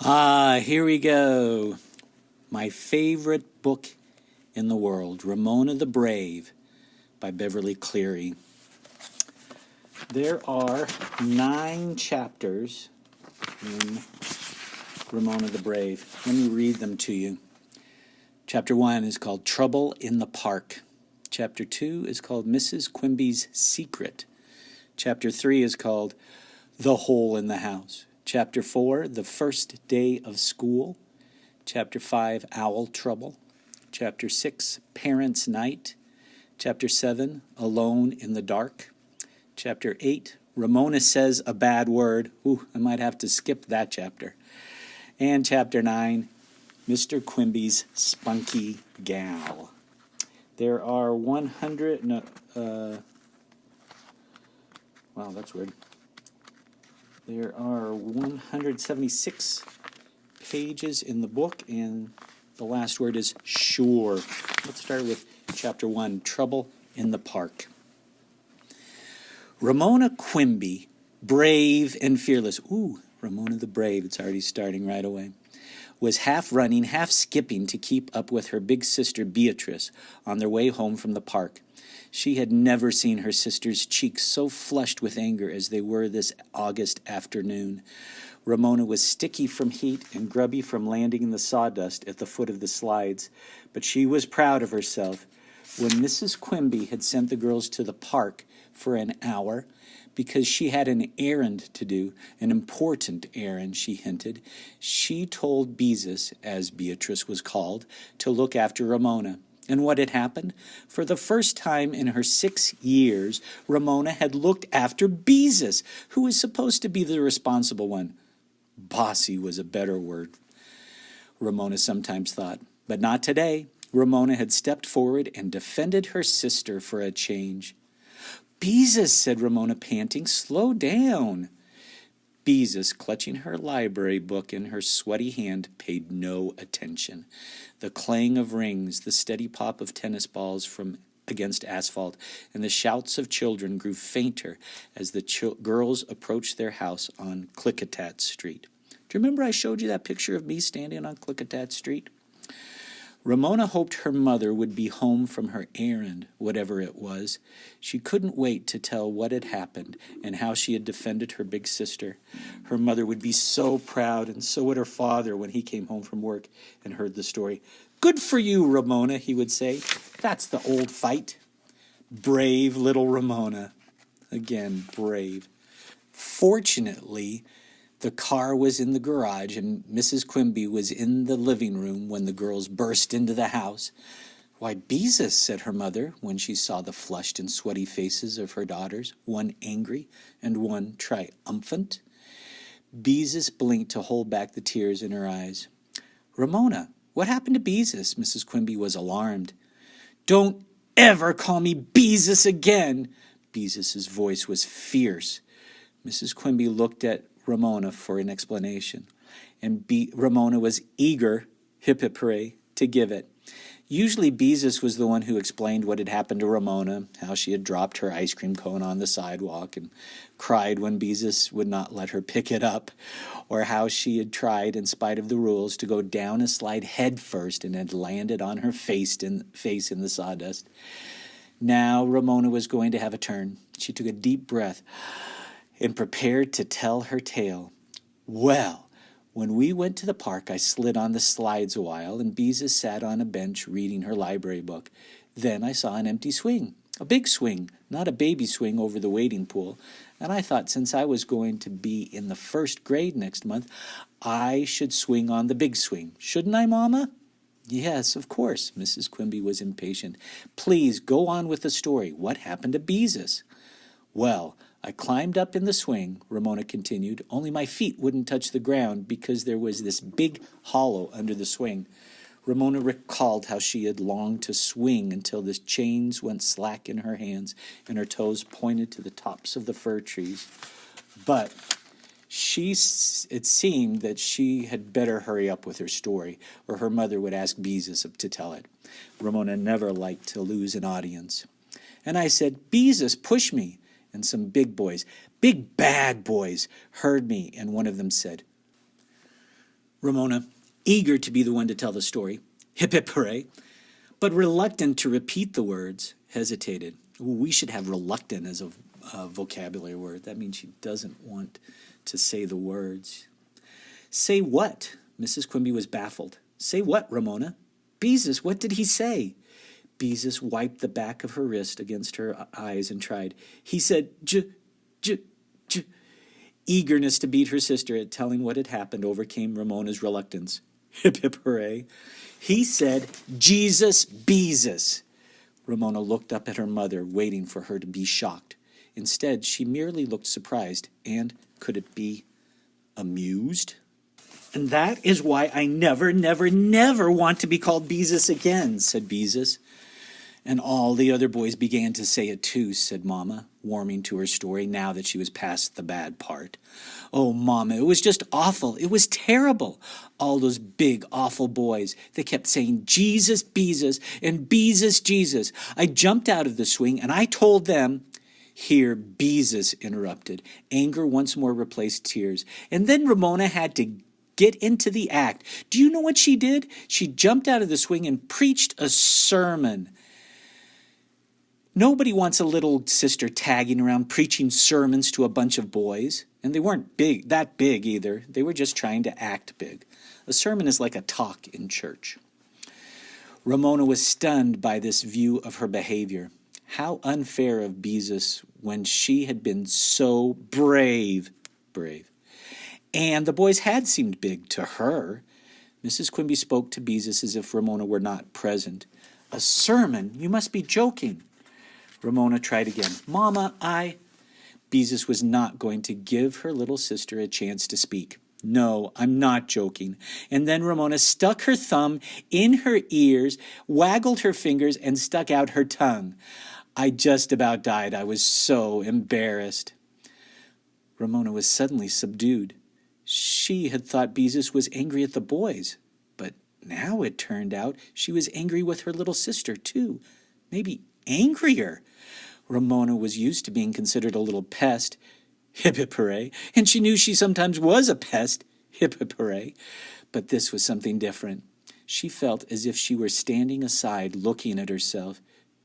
Here we go. My favorite book in the world, Ramona the Brave by Beverly Cleary. There are 9 chapters in Ramona the Brave. Let me read them to you. Chapter 1 is called Trouble in the Park. Chapter 2 is called Mrs. Quimby's Secret. Chapter 3 is called The Hole in the House. Chapter 4, The First Day of School. Chapter 5, Owl Trouble. Chapter 6, Parents' Night. Chapter 7, Alone in the Dark. Chapter 8, Ramona Says a Bad Word. Ooh, I might have to skip that chapter. And Chapter 9, Mr. Quimby's Spunky Gal. There are 100... wow, that's weird. There are 176 pages in the book, and the last word is sure. Let's start with Chapter 1, Trouble in the Park. Ramona Quimby, brave and fearless. Ooh, Ramona the Brave, it's already starting right away. Was half running, half skipping to keep up with her big sister Beatrice on their way home from the park. She had never seen her sister's cheeks so flushed with anger as they were this August afternoon. Ramona was sticky from heat and grubby from landing in the sawdust at the foot of the slides, but she was proud of herself. When Mrs. Quimby had sent the girls to the park for an hour, because she had an errand to do, an important errand, she hinted, she told Beezus, as Beatrice was called, to look after Ramona. And what had happened? For the first time in her 6 years, Ramona had looked after Beezus, who was supposed to be the responsible one. Bossy was a better word, Ramona sometimes thought. But not today. Ramona had stepped forward and defended her sister for a change. Beezus, said Ramona, panting, slow down. Beezus, clutching her library book in her sweaty hand, paid no attention. The clang of rings, the steady pop of tennis balls from against asphalt, and the shouts of children grew fainter as the girls approached their house on Klickitat Street. Do you remember I showed you that picture of me standing on Klickitat Street? Ramona hoped her mother would be home from her errand, whatever it was. She couldn't wait to tell what had happened and how she had defended her big sister. Her mother would be so proud, and so would her father when he came home from work and heard the story. Good for you, Ramona, he would say. That's the old fight. Brave little Ramona. Again, brave. Fortunately, the car was in the garage, and Mrs. Quimby was in the living room when the girls burst into the house. Why, Beezus, said her mother, when she saw the flushed and sweaty faces of her daughters, one angry and one triumphant. Beezus blinked to hold back the tears in her eyes. Ramona, what happened to Beezus? Mrs. Quimby was alarmed. Don't ever call me Beezus again. Beezus's voice was fierce. Mrs. Quimby looked at Ramona for an explanation, and Ramona was eager, hip hip hooray, to give it. Usually Beezus was the one who explained what had happened to Ramona, how she had dropped her ice cream cone on the sidewalk and cried when Beezus would not let her pick it up, or how she had tried, in spite of the rules, to go down a slide head first and had landed on her face in the sawdust. Now Ramona was going to have a turn. She took a deep breath and prepared to tell her tale. Well, when we went to the park, I slid on the slides a while, and Beezus sat on a bench reading her library book. Then I saw an empty swing, a big swing, not a baby swing over the wading pool, and I thought since I was going to be in the 1st grade next month, I should swing on the big swing. Shouldn't I, Mama? Yes, of course. Mrs. Quimby was impatient. Please go on with the story. What happened to Beezus? Well, I climbed up in the swing, Ramona continued, only my feet wouldn't touch the ground because there was this big hollow under the swing. Ramona recalled how she had longed to swing until the chains went slack in her hands and her toes pointed to the tops of the fir trees. But it seemed that she had better hurry up with her story, or her mother would ask Beezus to tell it. Ramona never liked to lose an audience. And I said, Beezus, push me. And some big boys, big bad boys, heard me, and one of them said, Ramona, eager to be the one to tell the story, hip hip hooray, but reluctant to repeat the words, hesitated. We should have reluctant as a vocabulary word. That means she doesn't want to say the words. Say what? Mrs. Quimby was baffled. Say what, Ramona? Beezus, what did he say? Beezus wiped the back of her wrist against her eyes and tried. He said, j. Eagerness to beat her sister at telling what had happened overcame Ramona's reluctance. Hip hip hooray. He said, Jesus Beezus. Ramona looked up at her mother, waiting for her to be shocked. Instead, she merely looked surprised and, could it be, amused? And that is why I never, never, never want to be called Beezus again, said Beezus. And all the other boys began to say it too, said Mama, warming to her story now that she was past the bad part. Oh, Mama, it was just awful. It was terrible. All those big, awful boys. They kept saying, Jesus, Beezus, and Beezus, Jesus. I jumped out of the swing and I told them... Here, Beezus interrupted. Anger once more replaced tears. And then Ramona had to get into the act. Do you know what she did? She jumped out of the swing and preached a sermon. Nobody wants a little sister tagging around preaching sermons to a bunch of boys. And they weren't that big either. They were just trying to act big. A sermon is like a talk in church. Ramona was stunned by this view of her behavior. How unfair of Beezus when she had been so brave. And the boys had seemed big to her. Mrs. Quimby spoke to Beezus as if Ramona were not present. A sermon? You must be joking. Ramona tried again. Mama, Beezus was not going to give her little sister a chance to speak. No, I'm not joking. And then Ramona stuck her thumb in her ears, waggled her fingers, and stuck out her tongue. I just about died. I was so embarrassed. Ramona was suddenly subdued. She had thought Beezus was angry at the boys, but now it turned out she was angry with her little sister, too. Maybe angrier. Ramona was used to being considered a little pest, hip hip hooray, and she knew she sometimes was a pest, hip hip hooray. But this was something different. She felt as if she were standing aside looking at herself.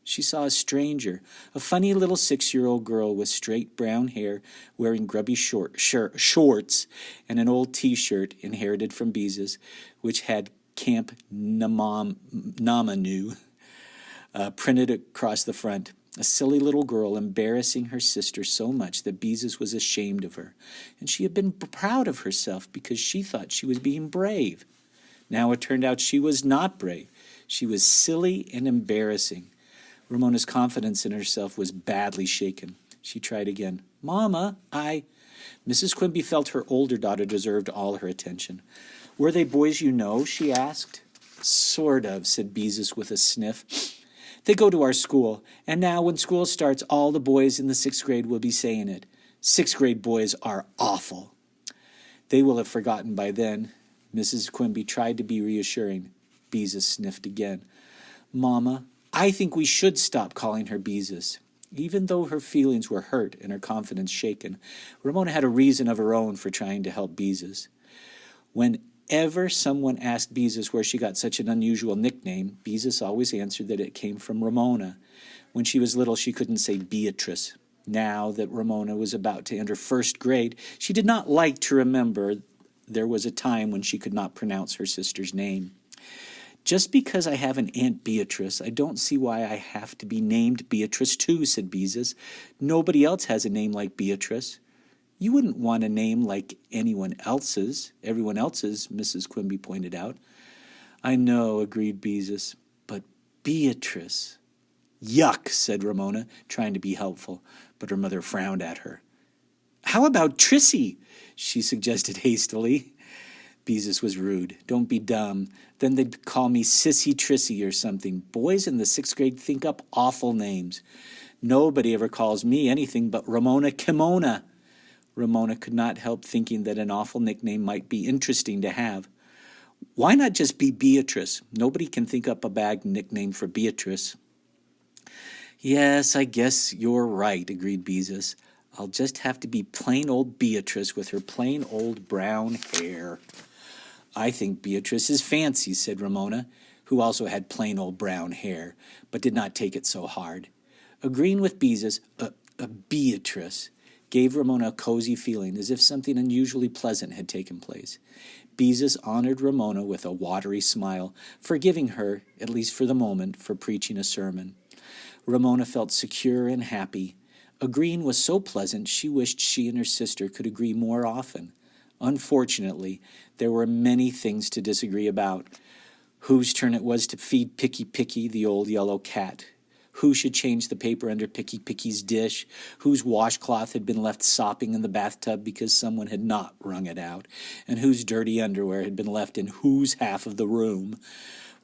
She saw a stranger, a funny little 6-year-old girl with straight brown hair, wearing grubby shorts and an old T-shirt inherited from Beezus, which had Camp Namanu printed across the front. A silly little girl embarrassing her sister so much that Beezus was ashamed of her. And she had been proud of herself because she thought she was being brave. Now it turned out she was not brave. She was silly and embarrassing. Ramona's confidence in herself was badly shaken. She tried again. Mama, Mrs. Quimby felt her older daughter deserved all her attention. Were they boys you know? She asked. Sort of, said Beezus with a sniff. They go to our school, and now when school starts, all the boys in the 6th grade will be saying it. 6th grade boys are awful. They will have forgotten by then. Mrs. Quimby tried to be reassuring. Beezus sniffed again. Mama, I think we should stop calling her Beezus. Even though her feelings were hurt and her confidence shaken, Ramona had a reason of her own for trying to help Beezus. Whenever someone asked Beezus where she got such an unusual nickname, Beezus always answered that it came from Ramona. When she was little, she couldn't say Beatrice. Now that Ramona was about to enter 1st grade, she did not like to remember there was a time when she could not pronounce her sister's name. Just because I have an Aunt Beatrice, I don't see why I have to be named Beatrice too, said Beezus. Nobody else has a name like Beatrice. You wouldn't want a name like everyone else's, Mrs. Quimby pointed out. I know, agreed Beezus, but Beatrice. Yuck, said Ramona, trying to be helpful, but her mother frowned at her. How about Trissy? She suggested hastily. Beezus was rude. Don't be dumb. Then they'd call me Sissy Trissy or something. Boys in the 6th grade think up awful names. Nobody ever calls me anything but Ramona Kimona. Ramona could not help thinking that an awful nickname might be interesting to have. Why not just be Beatrice? Nobody can think up a bad nickname for Beatrice. Yes, I guess you're right, agreed Beezus. I'll just have to be plain old Beatrice with her plain old brown hair. I think Beatrice is fancy, said Ramona, who also had plain old brown hair, but did not take it so hard. Agreeing with Beatrice gave Ramona a cozy feeling, as if something unusually pleasant had taken place. Beezus honored Ramona with a watery smile, forgiving her, at least for the moment, for preaching a sermon. Ramona felt secure and happy. Agreeing was so pleasant she wished she and her sister could agree more often. Unfortunately, there were many things to disagree about. Whose turn it was to feed Picky Picky, the old yellow cat. Who should change the paper under Picky Picky's dish? Whose washcloth had been left sopping in the bathtub because someone had not wrung it out? And whose dirty underwear had been left in whose half of the room?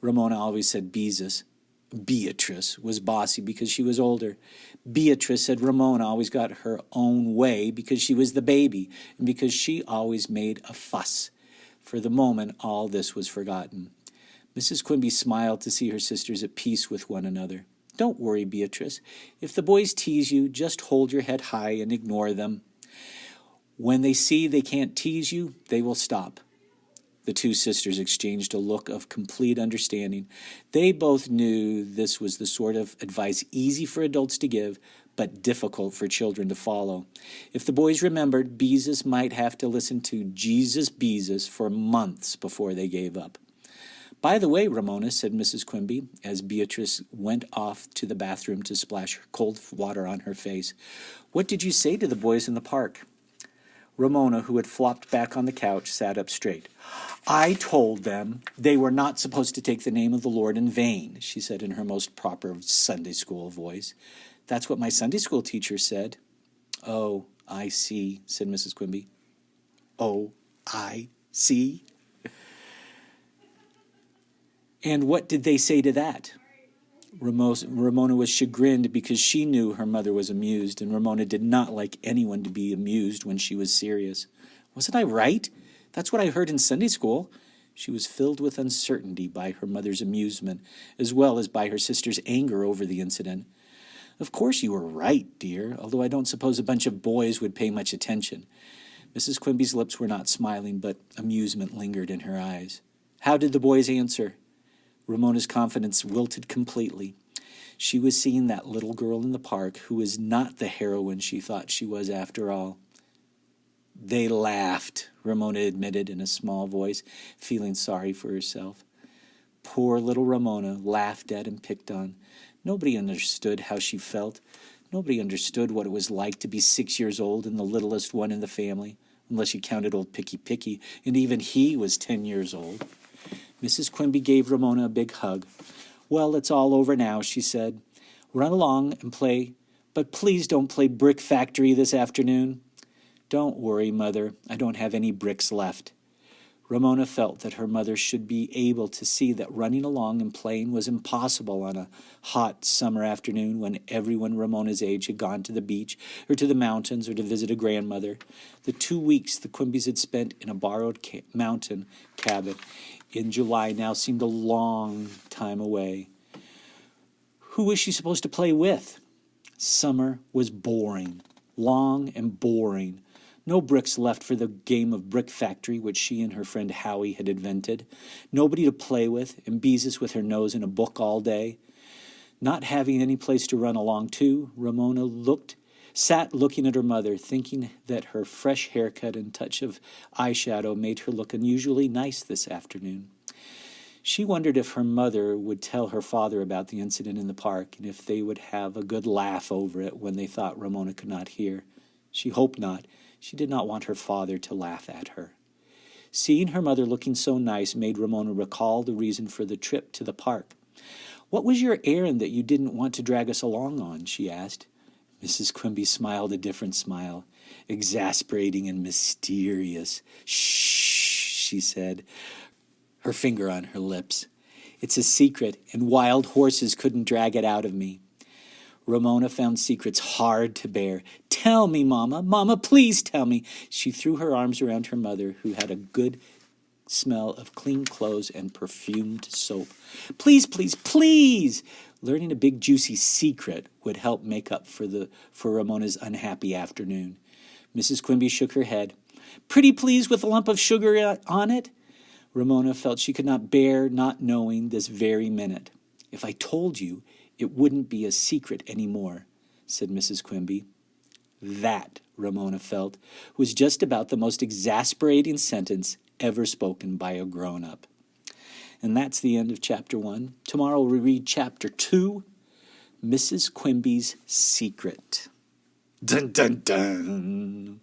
Ramona always said Beatrice was bossy because she was older. Beatrice said Ramona always got her own way because she was the baby and because she always made a fuss. For the moment, all this was forgotten. Mrs. Quimby smiled to see her sisters at peace with one another. Don't worry, Beatrice. If the boys tease you, just hold your head high and ignore them. When they see they can't tease you, they will stop. The two sisters exchanged a look of complete understanding. They both knew this was the sort of advice easy for adults to give, but difficult for children to follow. If the boys remembered, Beezus might have to listen to Jesus Beezus for months before they gave up. By the way, Ramona, said Mrs. Quimby, as Beatrice went off to the bathroom to splash cold water on her face, what did you say to the boys in the park? Ramona, who had flopped back on the couch, sat up straight. I told them they were not supposed to take the name of the Lord in vain, she said in her most proper Sunday school voice. That's what my Sunday school teacher said. Oh, I see, said Mrs. Quimby. Oh, I see? And what did they say to that? Ramona was chagrined because she knew her mother was amused, and Ramona did not like anyone to be amused when she was serious. Wasn't I right? That's what I heard in Sunday school. She was filled with uncertainty by her mother's amusement, as well as by her sister's anger over the incident. Of course you were right, dear, although I don't suppose a bunch of boys would pay much attention. Mrs. Quimby's lips were not smiling, but amusement lingered in her eyes. How did the boys answer? Ramona's confidence wilted completely. She was seeing that little girl in the park who was not the heroine she thought she was after all. They laughed, Ramona admitted in a small voice, feeling sorry for herself. Poor little Ramona, laughed at and picked on. Nobody understood how she felt. Nobody understood what it was like to be 6 years old and the littlest one in the family, unless you counted old Picky Picky, and even he was 10 years old. Mrs. Quimby gave Ramona a big hug. Well, it's all over now, she said. Run along and play, but please don't play Brick Factory this afternoon. Don't worry, Mother. I don't have any bricks left. Ramona felt that her mother should be able to see that running along and playing was impossible on a hot summer afternoon when everyone Ramona's age had gone to the beach or to the mountains or to visit a grandmother. The 2 weeks the Quimbys had spent in a borrowed mountain cabin in July now seemed a long time away. Who was she supposed to play with? Summer was boring, long and boring. No bricks left for the game of Brick Factory, which she and her friend Howie had invented. Nobody to play with, and Beezus with her nose in a book all day. Not having any place to run along to, Ramona sat looking at her mother, thinking that her fresh haircut and touch of eyeshadow made her look unusually nice this afternoon. She wondered if her mother would tell her father about the incident in the park, and if they would have a good laugh over it when they thought Ramona could not hear. She hoped not. She did not want her father to laugh at her. Seeing her mother looking so nice made Ramona recall the reason for the trip to the park. What was your errand that you didn't want to drag us along on? She asked. Mrs. Quimby smiled a different smile, exasperating and mysterious. Shh, she said, her finger on her lips. It's a secret, and wild horses couldn't drag it out of me. Ramona found secrets hard to bear. Tell me, Mama. Mama, please tell me. She threw her arms around her mother, who had a good smell of clean clothes and perfumed soap. Please, please, please! Learning a big juicy secret would help make up for Ramona's unhappy afternoon. Mrs. Quimby shook her head. Pretty please with a lump of sugar on it? Ramona felt she could not bear not knowing this very minute. "If I told you, it wouldn't be a secret any more," said Mrs. Quimby. That, Ramona felt, was just about the most exasperating sentence ever spoken by a grown-up. And that's the end of Chapter 1. Tomorrow we'll read Chapter 2, Mrs. Quimby's Secret. Dun, dun, dun.